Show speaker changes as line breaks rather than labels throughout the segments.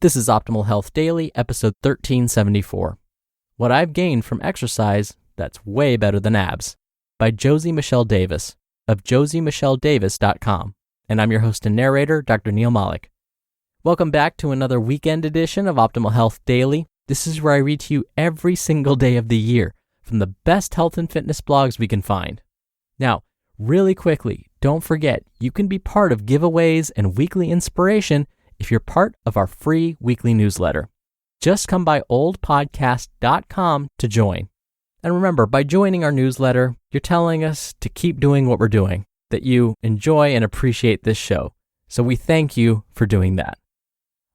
This is Optimal Health Daily, episode 1374. What I've gained from exercise that's way better than abs, by Josie Michelle Davis of josiemichelledavis.com. And I'm your host and narrator, Dr. Neil Malik. Welcome back to another weekend edition of Optimal Health Daily. This is where I read to you every single day of the year from the best health and fitness blogs we can find. Now, really quickly, don't forget you can be part of giveaways and weekly inspiration if you're part of our free weekly newsletter. Just come by oldpodcast.com to join. And remember, by joining our newsletter, you're telling us to keep doing what we're doing, that you enjoy and appreciate this show. So we thank you for doing that.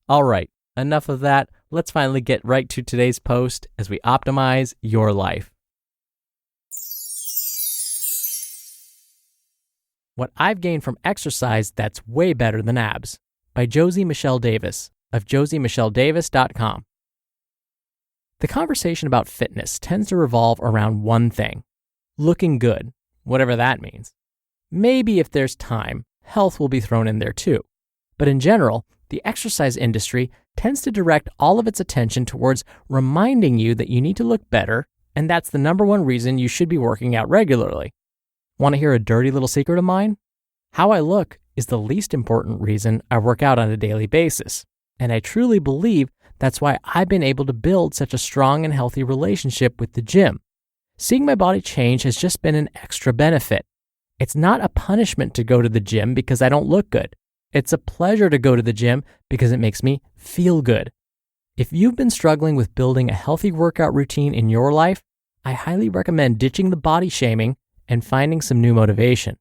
All right, enough of that. Let's finally get right to today's post as we optimize your life. What I've gained from exercise that's way better than abs, by Josie Michelle Davis of josiemichelledavis.com. The conversation about fitness tends to revolve around one thing: looking good, whatever that means. Maybe if there's time, health will be thrown in there too. But in general, the exercise industry tends to direct all of its attention towards reminding you that you need to look better, and that's the number one reason you should be working out regularly. Want to hear a dirty little secret of mine? How I look is the least important reason I work out on a daily basis. And I truly believe that's why I've been able to build such a strong and healthy relationship with the gym. Seeing my body change has just been an extra benefit. It's not a punishment to go to the gym because I don't look good. It's a pleasure to go to the gym because it makes me feel good. If you've been struggling with building a healthy workout routine in your life, I highly recommend ditching the body shaming and finding some new motivation.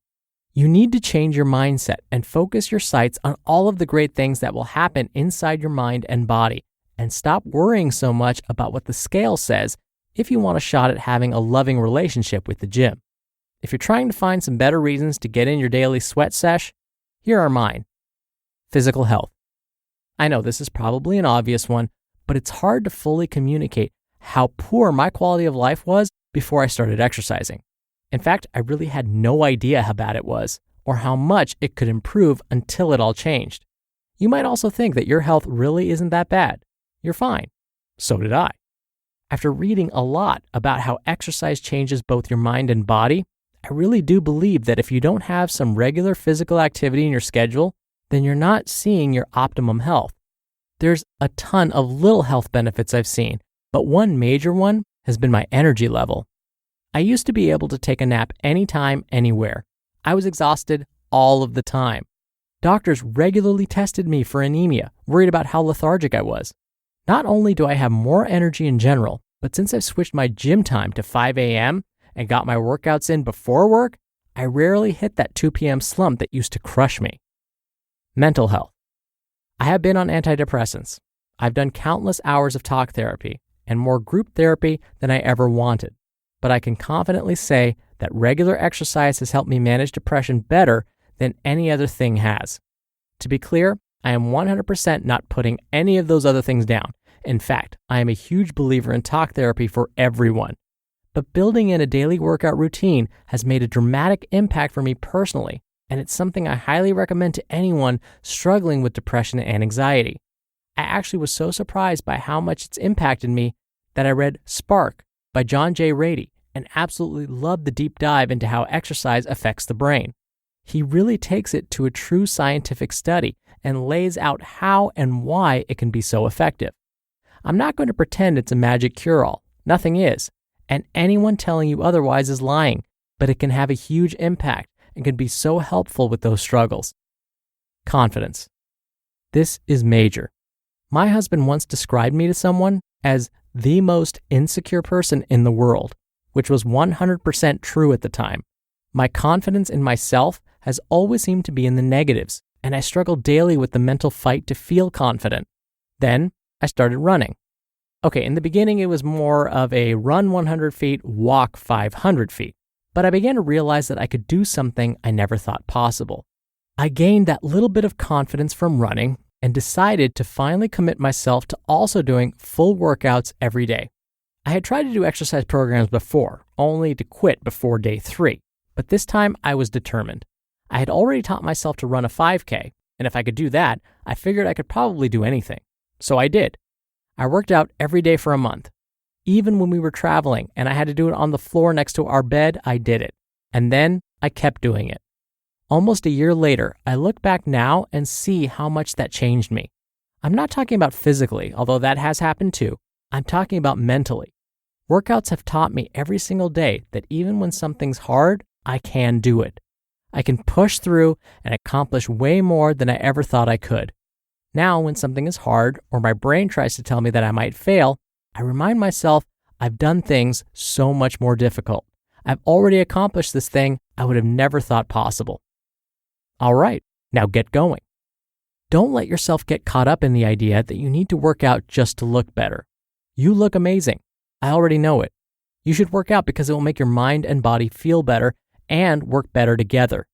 You need to change your mindset and focus your sights on all of the great things that will happen inside your mind and body, and stop worrying so much about what the scale says if you want a shot at having a loving relationship with the gym. If you're trying to find some better reasons to get in your daily sweat sesh, here are mine. Physical health. I know this is probably an obvious one, but it's hard to fully communicate how poor my quality of life was before I started exercising. In fact, I really had no idea how bad it was or how much it could improve until it all changed. You might also think that your health really isn't that bad. You're fine. So did I. After reading a lot about how exercise changes both your mind and body, I really do believe that if you don't have some regular physical activity in your schedule, then you're not seeing your optimum health. There's a ton of little health benefits I've seen, but one major one has been my energy level. I used to be able to take a nap anytime, anywhere. I was exhausted all of the time. Doctors regularly tested me for anemia, worried about how lethargic I was. Not only do I have more energy in general, but since I've switched my gym time to 5 a.m. and got my workouts in before work, I rarely hit that 2 p.m. slump that used to crush me. Mental health. I have been on antidepressants. I've done countless hours of talk therapy and more group therapy than I ever wanted. But I can confidently say that regular exercise has helped me manage depression better than any other thing has. To be clear, I am 100% not putting any of those other things down. In fact, I am a huge believer in talk therapy for everyone. But building in a daily workout routine has made a dramatic impact for me personally, and it's something I highly recommend to anyone struggling with depression and anxiety. I actually was so surprised by how much it's impacted me that I read Spark by John J. Rady and absolutely loved the deep dive into how exercise affects the brain. He really takes it to a true scientific study and lays out how and why it can be so effective. I'm not going to pretend it's a magic cure-all. Nothing is. And anyone telling you otherwise is lying, but it can have a huge impact and can be so helpful with those struggles. Confidence. This is major. My husband once described me to someone as the most insecure person in the world, which was 100% true at the time. My confidence in myself has always seemed to be in the negatives, and I struggle daily with the mental fight to feel confident. Then I started running. Okay, in the beginning, it was more of a run 100 feet, walk 500 feet, but I began to realize that I could do something I never thought possible. I gained that little bit of confidence from running and decided to finally commit myself to also doing full workouts every day. I had tried to do exercise programs before, only to quit before day 3, but this time I was determined. I had already taught myself to run a 5K, and if I could do that, I figured I could probably do anything. So I did. I worked out every day for a month. Even when we were traveling and I had to do it on the floor next to our bed, I did it. And then I kept doing it. Almost a year later, I look back now and see how much that changed me. I'm not talking about physically, although that has happened too. I'm talking about mentally. Workouts have taught me every single day that even when something's hard, I can do it. I can push through and accomplish way more than I ever thought I could. Now, when something is hard or my brain tries to tell me that I might fail, I remind myself I've done things so much more difficult. I've already accomplished this thing I would have never thought possible. All right, now get going. Don't let yourself get caught up in the idea that you need to work out just to look better. You look amazing. I already know it. You should work out because it will make your mind and body feel better and work better together.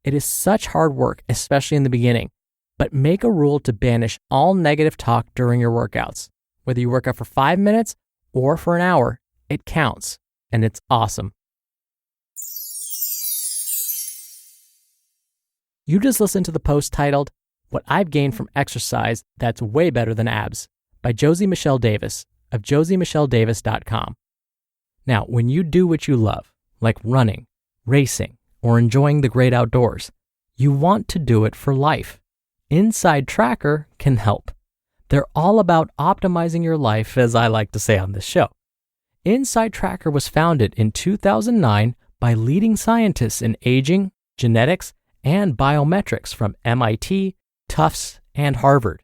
It is such hard work, especially in the beginning, but make a rule to banish all negative talk during your workouts. Whether you work out for 5 minutes or for an hour, it counts, and it's awesome. You just listened to the post titled, What I've Gained from Exercise That's Way Better Than Abs by Josie Michelle Davis of josiemichelledavis.com. Now, when you do what you love, like running, racing, or enjoying the great outdoors, you want to do it for life. Inside Tracker can help. They're all about optimizing your life, as I like to say on this show. Inside Tracker was founded in 2009 by leading scientists in aging, genetics, and biometrics from MIT, Tufts, and Harvard.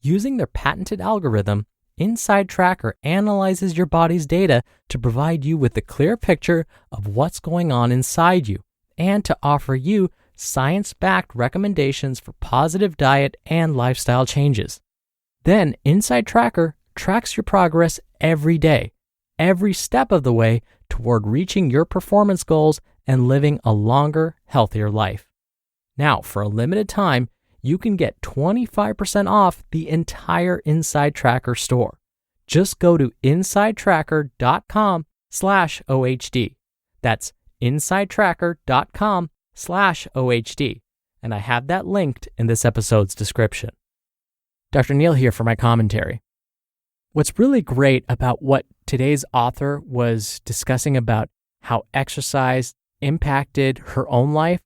Using their patented algorithm, Inside Tracker analyzes your body's data to provide you with a clear picture of what's going on inside you and to offer you science-backed recommendations for positive diet and lifestyle changes. Then Inside Tracker tracks your progress every day, every step of the way toward reaching your performance goals and living a longer, healthier life. Now, for a limited time, you can get 25% off the entire Inside Tracker store. Just go to insidetracker.com/OHD. That's insidetracker.com/OHD. And I have that linked in this episode's description. Dr. Neil here for my commentary. What's really great about what today's author was discussing about how exercise impacted her own life,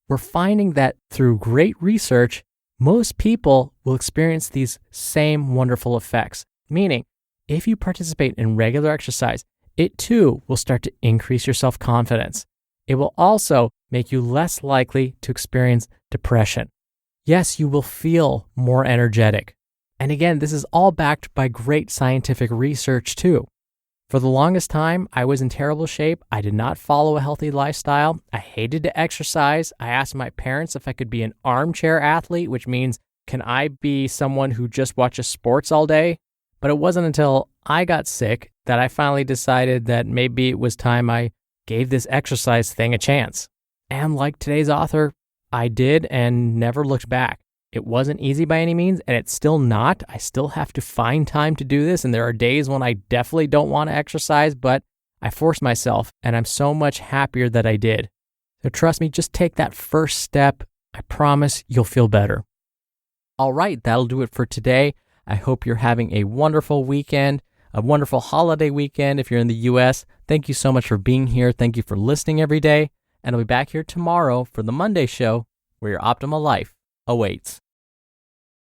we're finding that through great research, most people will experience these same wonderful effects. Meaning, if you participate in regular exercise, it too will start to increase your self-confidence. It will also make you less likely to experience depression. Yes, you will feel more energetic. And again, this is all backed by great scientific research too. For the longest time, I was in terrible shape. I did not follow a healthy lifestyle. I hated to exercise. I asked my parents if I could be an armchair athlete, which means, can I be someone who just watches sports all day? But it wasn't until I got sick that I finally decided that maybe it was time I gave this exercise thing a chance. And like today's author, I did and never looked back. It wasn't easy by any means, and it's still not. I still have to find time to do this, and there are days when I definitely don't want to exercise, but I force myself, and I'm so much happier that I did. So trust me, just take that first step. I promise you'll feel better. All right, that'll do it for today. I hope you're having a wonderful weekend, a wonderful holiday weekend if you're in the U.S. Thank you so much for being here. Thank you for listening every day, and I'll be back here tomorrow for the Monday show where your optimal life awaits.